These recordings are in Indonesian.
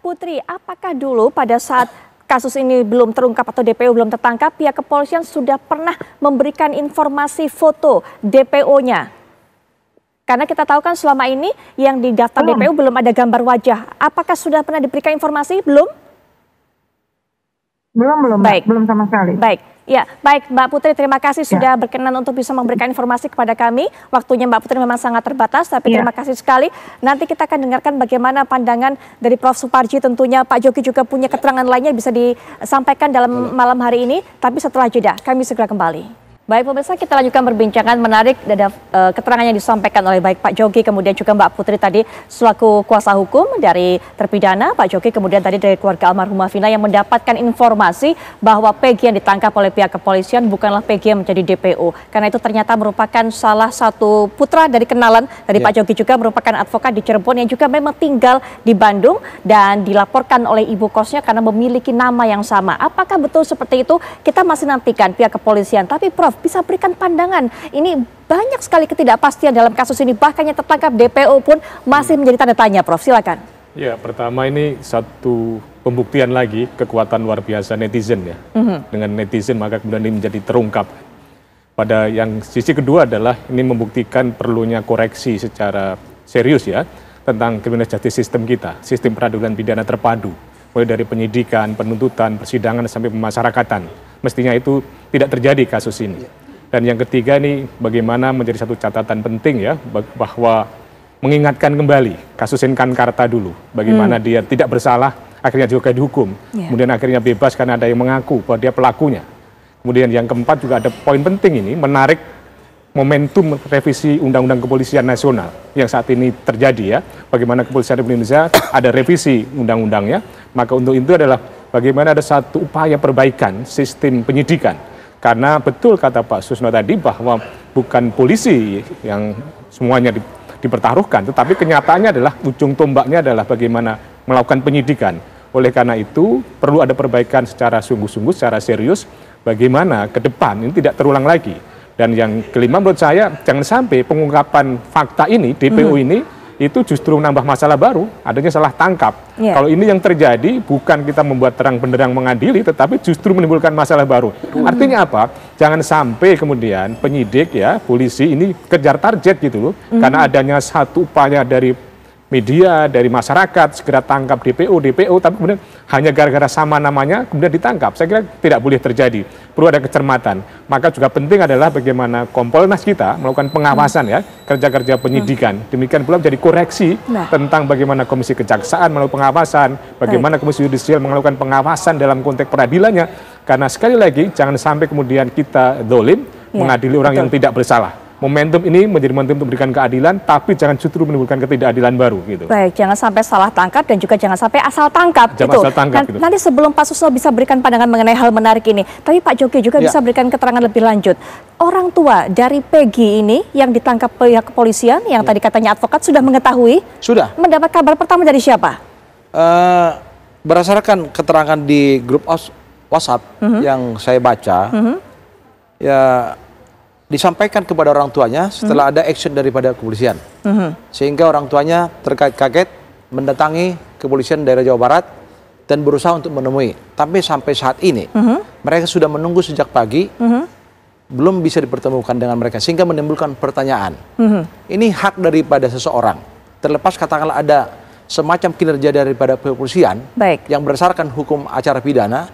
Putri, apakah dulu pada saat kasus ini belum terungkap atau DPO belum tertangkap, pihak kepolisian sudah pernah memberikan informasi foto DPO-nya? Karena kita tahu kan selama ini yang di daftar DPO belum ada gambar wajah. Apakah sudah pernah diberikan informasi? Belum? Belum, baik. Belum sama sekali. Baik. Ya, baik Mbak Putri, terima kasih sudah berkenan untuk bisa memberikan informasi kepada kami. Waktunya Mbak Putri memang sangat terbatas, tapi terima kasih sekali. Nanti kita akan dengarkan bagaimana pandangan dari Prof. Suparji, tentunya Pak Jogi juga punya keterangan lainnya bisa disampaikan dalam malam hari ini. Tapi setelah jeda, kami segera kembali. Baik pemirsa, kita lanjutkan perbincangan menarik dari keterangan yang disampaikan oleh baik Pak Jogi, kemudian juga Mbak Putri tadi selaku kuasa hukum dari terpidana, Pak Jogi kemudian tadi dari keluarga almarhumah Vina yang mendapatkan informasi bahwa Peggy yang ditangkap oleh pihak kepolisian bukanlah Peggy yang menjadi DPO. Karena itu ternyata merupakan salah satu putra dari kenalan dari Pak Jogi, juga merupakan advokat di Cirebon yang juga memang tinggal di Bandung dan dilaporkan oleh ibu kosnya karena memiliki nama yang sama. Apakah betul seperti itu? Kita masih nantikan pihak kepolisian. Tapi Prof, bisa berikan pandangan, ini banyak sekali ketidakpastian dalam kasus ini, bahkan yang tertangkap DPO pun masih menjadi tanda tanya, Prof. Silakan. Ya, pertama ini satu pembuktian lagi kekuatan luar biasa netizen ya. Dengan netizen maka kemudian ini menjadi terungkap. Pada yang sisi kedua adalah ini membuktikan perlunya koreksi secara serius ya tentang criminal justice system kita, sistem peradilan pidana terpadu, mulai dari penyidikan, penuntutan, persidangan sampai pemasyarakatan. Mestinya itu tidak terjadi kasus ini. Dan yang ketiga ini bagaimana menjadi satu catatan penting ya, bahwa mengingatkan kembali kasus Inkan-Karta dulu. Bagaimana dia tidak bersalah, akhirnya juga dihukum. Kemudian akhirnya bebas karena ada yang mengaku bahwa dia pelakunya. Kemudian yang keempat juga ada poin penting ini, menarik momentum revisi Undang-Undang Kepolisian Nasional yang saat ini terjadi ya. Bagaimana Kepolisian Republik Indonesia ada revisi undang-undangnya. Maka untuk itu adalah bagaimana ada satu upaya perbaikan sistem penyidikan. Karena betul kata Pak Susno tadi bahwa bukan polisi yang semuanya dipertaruhkan, tetapi kenyataannya adalah ujung tombaknya adalah bagaimana melakukan penyidikan. Oleh karena itu perlu ada perbaikan secara sungguh-sungguh, secara serius, bagaimana ke depan ini tidak terulang lagi. Dan yang kelima menurut saya jangan sampai pengungkapan fakta ini, DPO ini, itu justru menambah masalah baru, adanya salah tangkap. Kalau ini yang terjadi, bukan kita membuat terang benderang mengadili, tetapi justru menimbulkan masalah baru. Artinya apa? Jangan sampai kemudian penyidik ya, polisi ini kejar target gitu loh, karena adanya satu upaya dari media, dari masyarakat, segera tangkap DPO, tapi kemudian hanya gara-gara sama namanya, kemudian ditangkap. Saya kira tidak boleh terjadi, perlu ada kecermatan. Maka juga penting adalah bagaimana Kompolnas kita melakukan pengawasan ya, kerja-kerja penyidikan. Demikian pula menjadi koreksi tentang bagaimana Komisi Kejaksaan melakukan pengawasan, bagaimana Komisi Yudisial melakukan pengawasan dalam konteks peradilannya. Karena sekali lagi, jangan sampai kemudian kita dolim, mengadili orang yang tidak bersalah. Momentum ini menjadi momentum untuk memberikan keadilan, tapi jangan justru menimbulkan ketidakadilan baru gitu. Baik, jangan sampai salah tangkap dan juga jangan sampai asal tangkap. Jangan asal tangkap, gitu. Nanti sebelum Pak Susno bisa berikan pandangan mengenai hal menarik ini, tapi Pak Jogi juga bisa berikan keterangan lebih lanjut. Orang tua dari Peggy ini yang ditangkap pihak kepolisian, yang tadi katanya advokat, sudah mengetahui? Sudah. Mendapat kabar pertama dari siapa? Berdasarkan keterangan di grup WhatsApp yang saya baca, ya disampaikan kepada orang tuanya setelah ada action daripada kepolisian. Sehingga orang tuanya terkaget-kaget mendatangi kepolisian daerah Jawa Barat dan berusaha untuk menemui. Tapi sampai saat ini mereka sudah menunggu sejak pagi, belum bisa dipertemukan dengan mereka, sehingga menimbulkan pertanyaan. Ini hak daripada seseorang, terlepas katakanlah ada semacam kinerja daripada kepolisian yang berdasarkan hukum acara pidana,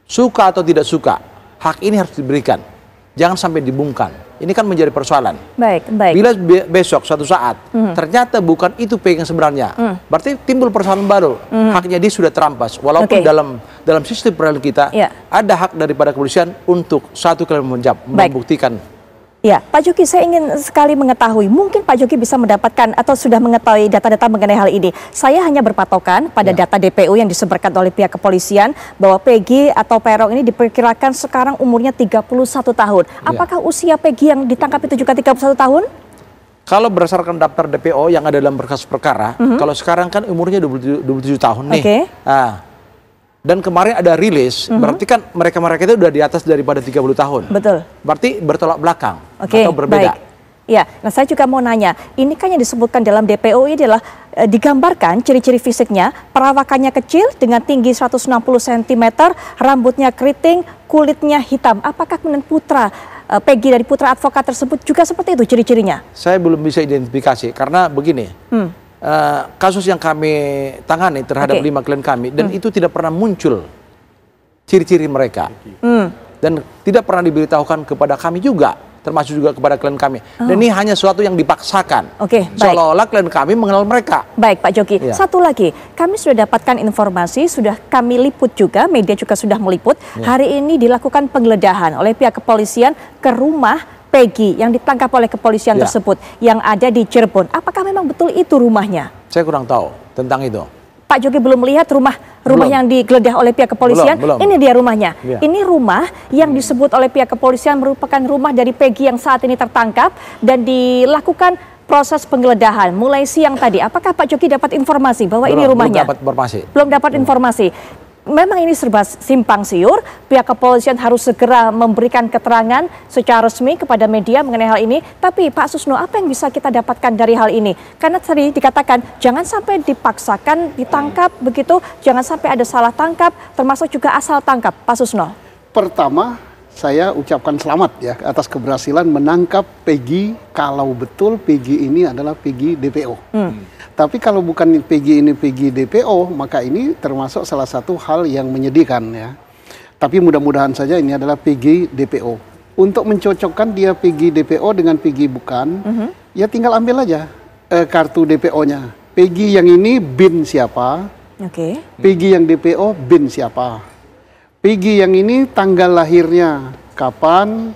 suka atau tidak suka, hak ini harus diberikan. Jangan sampai dibungkam. Ini kan menjadi persoalan. Bila besok suatu saat ternyata bukan itu Peggy yang sebenarnya, berarti timbul persoalan baru. Haknya dia sudah terampas. Walaupun dalam sistem peradilan kita ada hak daripada kepolisian untuk 1 kali menjawab, membuktikan. Ya, Pak Jogi, saya ingin sekali mengetahui, mungkin Pak Jogi bisa mendapatkan atau sudah mengetahui data-data mengenai hal ini. Saya hanya berpatokan pada data DPO yang disebarkan oleh pihak kepolisian, bahwa Peggy atau Peron ini diperkirakan sekarang umurnya 31 tahun. Apakah usia Peggy yang ditangkap itu juga 31 tahun? Kalau berdasarkan daftar DPO yang ada dalam berkas perkara, kalau sekarang kan umurnya 27 tahun nih. Dan kemarin ada rilis, berarti kan mereka-mereka itu udah di atas daripada 30 tahun. Betul. Berarti bertolak belakang atau berbeda. Ya, nah saya juga mau nanya, ini kan yang disebutkan dalam DPO ini adalah digambarkan ciri-ciri fisiknya, perawakannya kecil dengan tinggi 160 cm, rambutnya keriting, kulitnya hitam. Apakah kemudian putra Peggy dari putra advokat tersebut juga seperti itu ciri-cirinya? Saya belum bisa identifikasi karena begini, kasus yang kami tangani terhadap 5 klien kami dan itu tidak pernah muncul ciri-ciri mereka dan tidak pernah diberitahukan kepada kami juga, termasuk juga kepada klien kami. Dan ini hanya sesuatu yang dipaksakan. Seolah-olah klien kami mengenal mereka. Baik Pak Joki, satu lagi, kami sudah dapatkan informasi, sudah kami liput juga, media juga sudah meliput. Hari ini dilakukan penggeledahan oleh pihak kepolisian ke rumah Peggy yang ditangkap oleh kepolisian tersebut yang ada di Cirebon. Apakah memang betul itu rumahnya? Saya kurang tahu tentang itu. Pak Joki belum melihat rumah yang digeledah oleh pihak kepolisian. Belum. Ini dia rumahnya. Ini rumah yang disebut oleh pihak kepolisian merupakan rumah dari Peggy yang saat ini tertangkap dan dilakukan proses penggeledahan mulai siang tadi. Apakah Pak Joki dapat informasi bahwa ini rumahnya? Belum dapat informasi. Belum dapat informasi. Memang ini serba simpang siur, pihak kepolisian harus segera memberikan keterangan secara resmi kepada media mengenai hal ini. Tapi Pak Susno, apa yang bisa kita dapatkan dari hal ini? Karena tadi dikatakan jangan sampai dipaksakan ditangkap begitu, jangan sampai ada salah tangkap, termasuk juga asal tangkap. Pak Susno. Pertama, saya ucapkan selamat ya atas keberhasilan menangkap Peggy kalau betul Peggy ini adalah Peggy DPO. Tapi kalau bukan Peggy ini Peggy DPO, maka ini termasuk salah satu hal yang menyedihkan ya. Tapi mudah-mudahan saja ini adalah Peggy DPO. Untuk mencocokkan dia Peggy DPO dengan Peggy bukan, ya tinggal ambil aja kartu DPO-nya. Peggy yang ini BIN siapa? Peggy yang DPO BIN siapa? Peggy yang ini tanggal lahirnya kapan?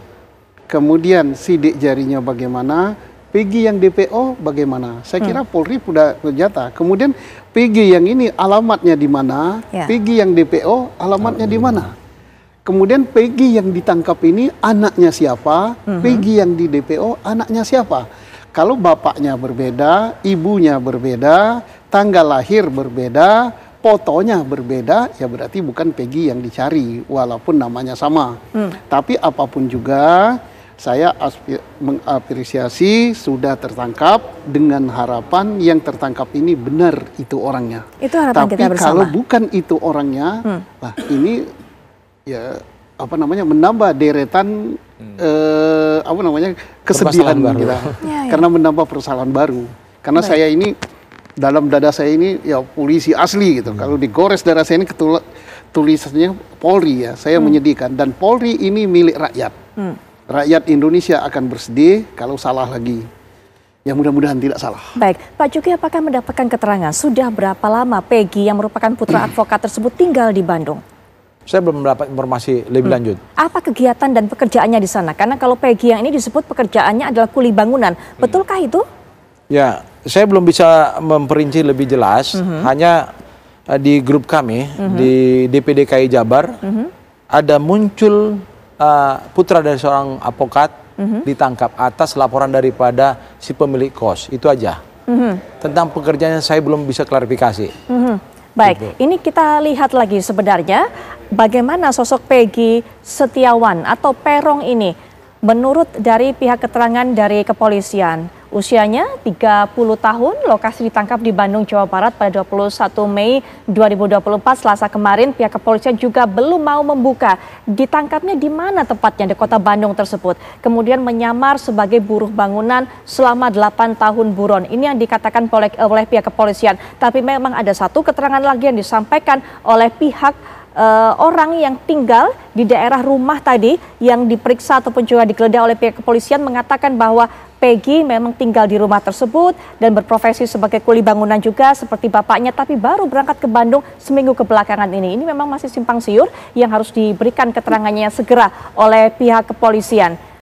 Kemudian sidik jarinya bagaimana? Peggy yang DPO bagaimana? Saya kira Polri sudah berjata. Kemudian Peggy yang ini alamatnya di mana? Peggy yang DPO alamatnya di mana? Kemudian Peggy yang ditangkap ini anaknya siapa? Peggy yang di DPO anaknya siapa? Kalau bapaknya berbeda, ibunya berbeda, tanggal lahir berbeda, fotonya berbeda, ya berarti bukan Peggy yang dicari walaupun namanya sama. Tapi apapun juga saya mengapresiasi sudah tertangkap dengan harapan yang tertangkap ini benar itu orangnya. Itu harapan Tapi kita bersama. kalau bukan itu orangnya, nah ini ya apa namanya menambah deretan kesedihan kita. Karena menambah persoalan baru. Karena saya ini dalam dada saya ini ya polisi asli gitu. Kalau digores darah saya ini tulisannya Polri ya. Saya menyedihkan dan Polri ini milik rakyat. Rakyat Indonesia akan bersedih kalau salah lagi. Ya mudah-mudahan tidak salah. Baik, Pak Joki apakah mendapatkan keterangan sudah berapa lama Peggy yang merupakan putra advokat tersebut tinggal di Bandung? Saya belum mendapat informasi lebih lanjut. Apa kegiatan dan pekerjaannya di sana? Karena kalau Peggy yang ini disebut pekerjaannya adalah kuli bangunan. Betulkah itu? Ya, saya belum bisa memperinci lebih jelas. Hanya di grup kami, di DPD KI Jabar, ada muncul putra dari seorang advokat ditangkap atas laporan daripada si pemilik kos. Itu aja. Tentang pekerjaannya saya belum bisa klarifikasi. Baik, ini kita lihat lagi sebenarnya bagaimana sosok Peggy Setiawan atau Perong ini menurut dari pihak keterangan dari kepolisian. Usianya 30 tahun, lokasi ditangkap di Bandung, Jawa Barat pada 21 Mei 2024 Selasa kemarin. Pihak kepolisian juga belum mau membuka ditangkapnya di mana tepatnya di kota Bandung tersebut. Kemudian menyamar sebagai buruh bangunan selama 8 tahun buron. Ini yang dikatakan oleh pihak kepolisian. Tapi memang ada satu keterangan lagi yang disampaikan oleh pihak orang yang tinggal di daerah rumah tadi yang diperiksa ataupun juga digeledah oleh pihak kepolisian mengatakan bahwa Peggy memang tinggal di rumah tersebut dan berprofesi sebagai kuli bangunan juga seperti bapaknya, tapi baru berangkat ke Bandung seminggu kebelakangan ini. Ini memang masih simpang siur yang harus diberikan keterangannya segera oleh pihak kepolisian.